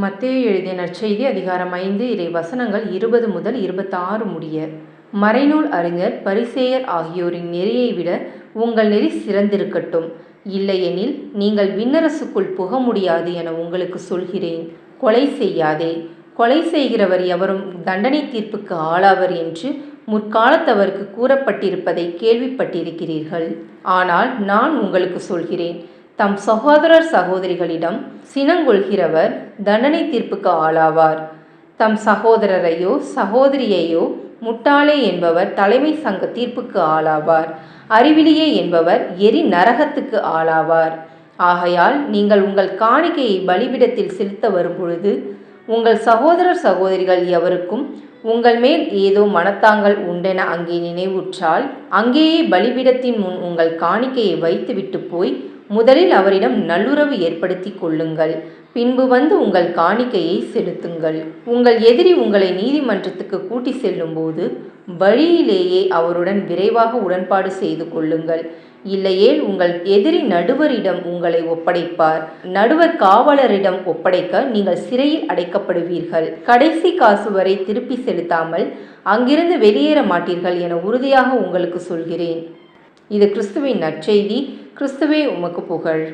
மத்தேயு எழுதிய நற்செய்தி அதிகாரம் 5 இறை வசனங்கள் 20 முதல் 26 முடிய. மறைநூல் அறிஞர் பரிசேயர் ஆகியோரின் நெறியை விட உங்கள் நெறி சிறந்திருக்கட்டும். இல்லையெனில் நீங்கள் விண்ணரசுக்குள் புக முடியாது என உங்களுக்கு சொல்கிறேன். கொலை செய்யாதே. கொலை செய்கிறவர் எவரும் தண்டனை தீர்ப்புக்கு ஆளாவர் என்று முற்காலத்தவருக்கு கூறப்பட்டிருப்பதை கேள்விப்பட்டிருக்கிறீர்கள். ஆனால் நான் உங்களுக்கு சொல்கிறேன், தம் சகோதரர் சகோதரிகளிடம் சினங்கொள்கிறவர் தண்டனை தீர்ப்புக்கு ஆளாவார். தம் சகோதரரையோ சகோதரியையோ முட்டாளே என்பவர் தலைமை சங்க தீர்ப்புக்கு ஆளாவார். அறிவிலியே என்பவர் எரி நரகத்துக்கு ஆளாவார். ஆகையால் நீங்கள் உங்கள் காணிக்கையை பலிபீடத்தில் செலுத்த வரும்பொழுது உங்கள் சகோதரர் சகோதரிகள் எவருக்கும் உங்கள் மேல் ஏதோ மனத்தாங்கல் உண்டென அங்கே நினைவுற்றால் அங்கேயே பலிபீடத்தின் முன் உங்கள் காணிக்கையை வைத்துவிட்டு போய் முதலில் அவரிடம் நல்லுறவு ஏற்படுத்தி கொள்ளுங்கள். பின்பு வந்து உங்கள் காணிக்கையை செலுத்துங்கள். உங்கள் எதிரி உங்களை நீதிமன்றத்துக்கு கூட்டி செல்லும் போது வழியிலேயே அவருடன் விரைவாக உடன்பாடு செய்து கொள்ளுங்கள். இல்லையேல் உங்கள் எதிரி நடுவரிடம் உங்களை ஒப்படைப்பார். நடுவர் காவலரிடம் ஒப்படைக்க நீங்கள் சிறையில் அடைக்கப்படுவீர்கள். கடைசி காசு வரை திருப்பி செலுத்தாமல் அங்கிருந்து வெளியேற மாட்டீர்கள் என உறுதியாக உங்களுக்கு சொல்கிறேன். இது கிறிஸ்துவின் நற்செய்தி. கிறிஸ்துவே உமக்கு புகழ்.